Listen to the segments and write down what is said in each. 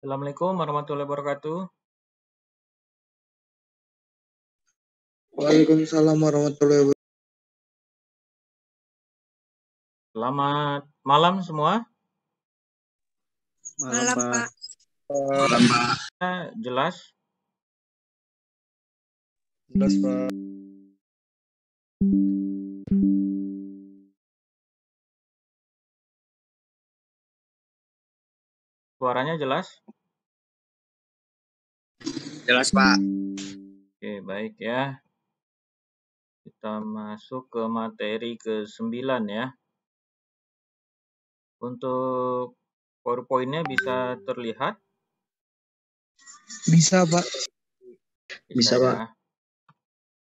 Assalamualaikum warahmatullahi wabarakatuh. Waalaikumsalam warahmatullahi wabarakatuh. Selamat malam semua. Malam, Pak. Jelas? Jelas, Pak. Suaranya jelas? Jelas, Pak. Oke, baik ya. Kita masuk ke materi ke-9 ya. Untuk PowerPoint-nya bisa terlihat? Bisa, Pak. Bisa ya.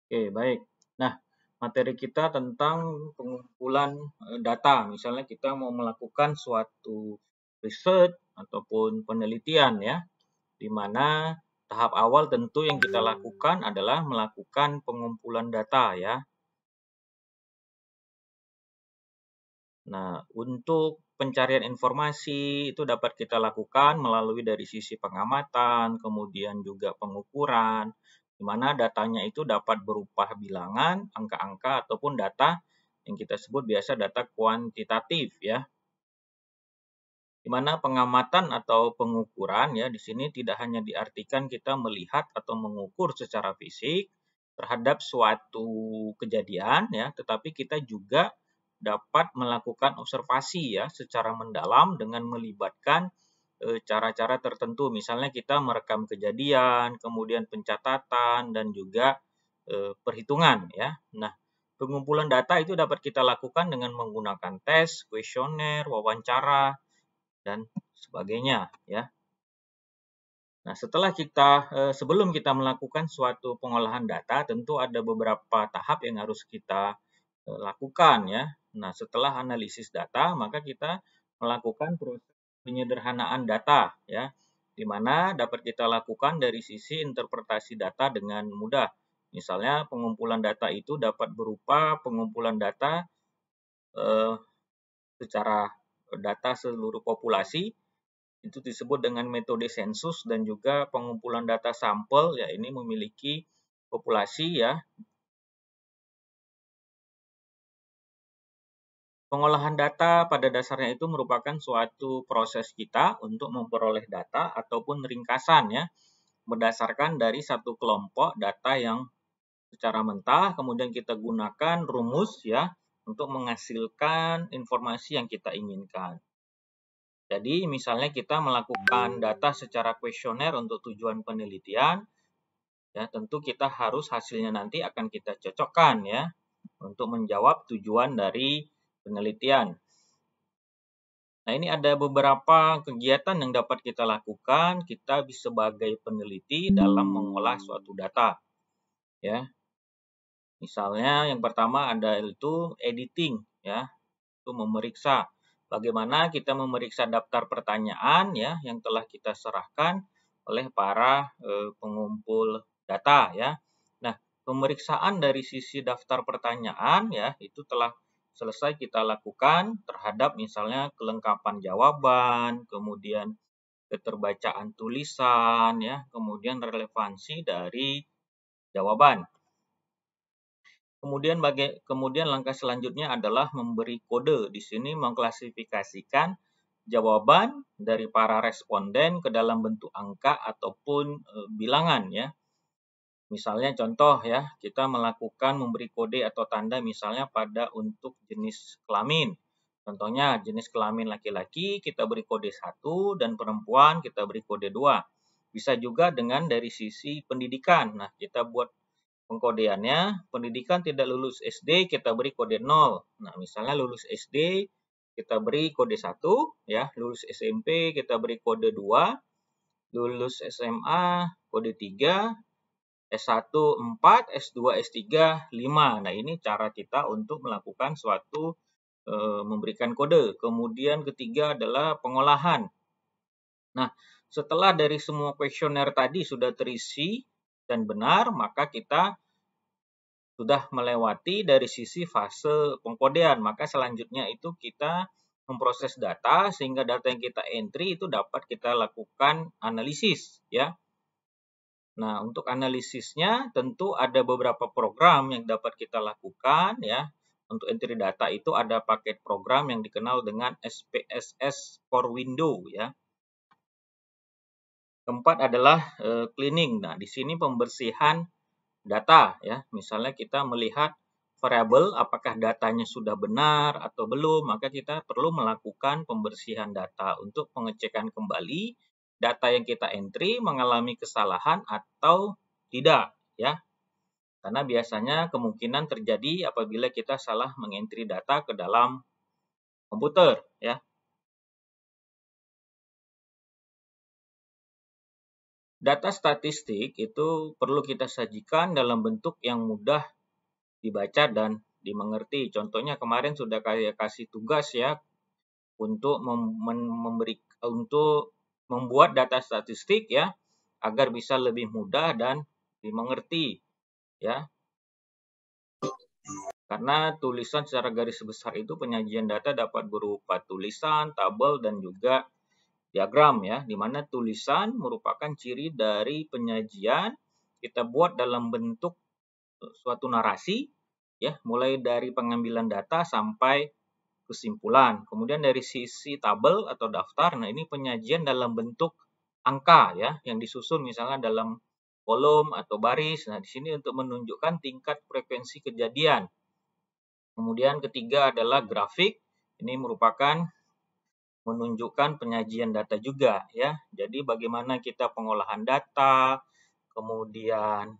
Oke, baik. Nah, materi kita tentang pengumpulan data. Misalnya kita mau melakukan suatu riset ataupun penelitian ya, di mana tahap awal tentu yang kita lakukan adalah melakukan pengumpulan data ya. Nah, untuk pencarian informasi itu dapat kita lakukan melalui dari sisi pengamatan, kemudian juga pengukuran, di mana datanya itu dapat berupa bilangan, angka-angka, ataupun data yang kita sebut biasa data kuantitatif ya. Di mana pengamatan atau pengukuran ya di sini tidak hanya diartikan kita melihat atau mengukur secara fisik terhadap suatu kejadian ya, tetapi kita juga dapat melakukan observasi ya secara mendalam dengan melibatkan cara-cara tertentu. Misalnya kita merekam kejadian, kemudian pencatatan dan juga perhitungan ya. Nah, pengumpulan data itu dapat kita lakukan dengan menggunakan tes, kuesioner, wawancara dan sebagainya ya. Nah, setelah sebelum kita melakukan suatu pengolahan data, tentu ada beberapa tahap yang harus kita lakukan ya. Nah, setelah analisis data, maka kita melakukan proses penyederhanaan data ya, di mana dapat kita lakukan dari sisi interpretasi data dengan mudah. Misalnya pengumpulan data itu dapat berupa pengumpulan data secara data seluruh populasi, itu disebut dengan metode sensus, dan juga pengumpulan data sampel ya, ini memiliki populasi ya. Pengolahan data pada dasarnya itu merupakan suatu proses kita untuk memperoleh data ataupun ringkasan ya, berdasarkan dari satu kelompok data yang secara mentah, kemudian kita gunakan rumus ya untuk menghasilkan informasi yang kita inginkan. Jadi misalnya kita melakukan data secara kuesioner untuk tujuan penelitian, ya tentu kita harus hasilnya nanti akan kita cocokkan ya untuk menjawab tujuan dari penelitian. Nah, ini ada beberapa kegiatan yang dapat kita lakukan kita sebagai peneliti dalam mengolah suatu data ya. Misalnya yang pertama ada itu editing ya, itu memeriksa bagaimana kita memeriksa daftar pertanyaan ya yang telah kita serahkan oleh para pengumpul data ya. Nah, pemeriksaan dari sisi daftar pertanyaan ya itu telah selesai kita lakukan terhadap misalnya kelengkapan jawaban, kemudian keterbacaan tulisan ya, kemudian relevansi dari jawaban. Kemudian langkah selanjutnya adalah memberi kode. Di sini mengklasifikasikan jawaban dari para responden ke dalam bentuk angka ataupun bilangan ya. Misalnya contoh ya, kita melakukan memberi kode atau tanda misalnya pada untuk jenis kelamin. Contohnya jenis kelamin laki-laki kita beri kode 1 dan perempuan kita beri kode 2. Bisa juga dengan dari sisi pendidikan. Nah, kita buat pengkodeannya, pendidikan tidak lulus SD kita beri kode 0. Nah, misalnya lulus SD kita beri kode 1 ya, lulus SMP kita beri kode 2, lulus SMA kode 3, S1 4, S2 S3 5. Nah, ini cara kita untuk melakukan suatu memberikan kode. Kemudian ketiga adalah pengolahan. Nah, setelah dari semua kuesioner tadi sudah terisi dan benar, maka kita sudah melewati dari sisi fase pengkodean. Maka selanjutnya itu kita memproses data sehingga data yang kita entry itu dapat kita lakukan analisis ya. Nah, untuk analisisnya tentu ada beberapa program yang dapat kita lakukan ya. Untuk entry data itu ada paket program yang dikenal dengan SPSS for Windows ya. Keempat adalah cleaning. Nah, di sini pembersihan data ya. Misalnya kita melihat variabel apakah datanya sudah benar atau belum, maka kita perlu melakukan pembersihan data untuk pengecekan kembali data yang kita entry mengalami kesalahan atau tidak ya. Karena biasanya kemungkinan terjadi apabila kita salah mengentry data ke dalam komputer ya. Data statistik itu perlu kita sajikan dalam bentuk yang mudah dibaca dan dimengerti. Contohnya kemarin sudah saya kasih tugas ya untuk membuat data statistik ya agar bisa lebih mudah dan dimengerti ya. Karena tulisan secara garis besar itu penyajian data dapat berupa tulisan, tabel dan juga diagram ya, di mana tulisan merupakan ciri dari penyajian kita buat dalam bentuk suatu narasi ya, mulai dari pengambilan data sampai kesimpulan. Kemudian dari sisi tabel atau daftar, nah ini penyajian dalam bentuk angka ya, yang disusun misalnya dalam kolom atau baris. Nah, di sini untuk menunjukkan tingkat frekuensi kejadian. Kemudian ketiga adalah grafik. Ini merupakan menunjukkan penyajian data juga ya. Jadi bagaimana kita pengolahan data, kemudian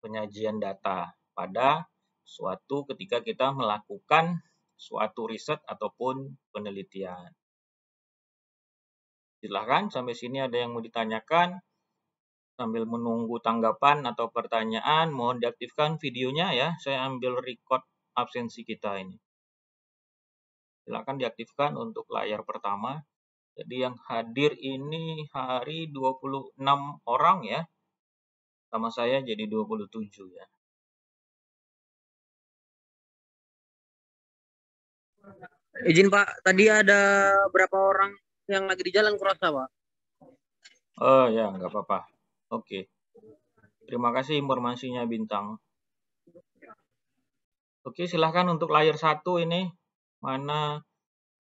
penyajian data pada suatu ketika kita melakukan suatu riset ataupun penelitian. Silahkan sampai sini ada yang mau ditanyakan. Sambil menunggu tanggapan atau pertanyaan, mohon diaktifkan videonya ya. Saya ambil record absensi kita ini. Silakan diaktifkan untuk layar pertama. Jadi yang hadir ini hari 26 orang ya. Sama saya jadi 27 ya. Izin Pak, tadi ada berapa orang yang lagi di jalan kurasa Pak? Oh ya, nggak apa-apa. Oke. Terima kasih informasinya Bintang. Oke, silahkan untuk layar 1 ini. Mana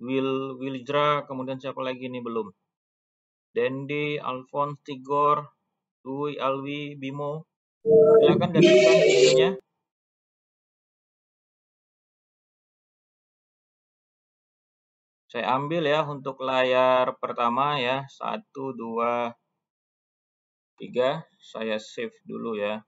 Wiljra, kemudian siapa lagi ini belum? Dendi, Alphonse, Tigor, Dwi, Alwi, Bimo. Silahkan diaktifkan videonya. Saya ambil ya untuk layar pertama ya. 1, 2, 3. Saya save dulu ya.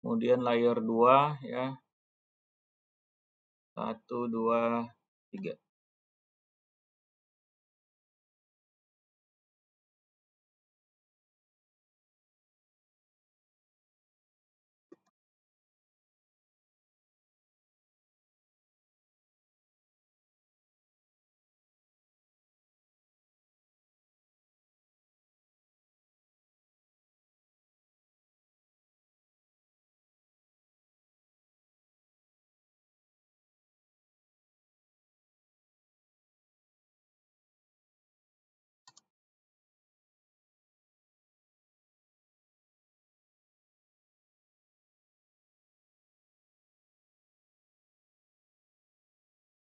Kemudian layar 2 ya. 1, 2, 3.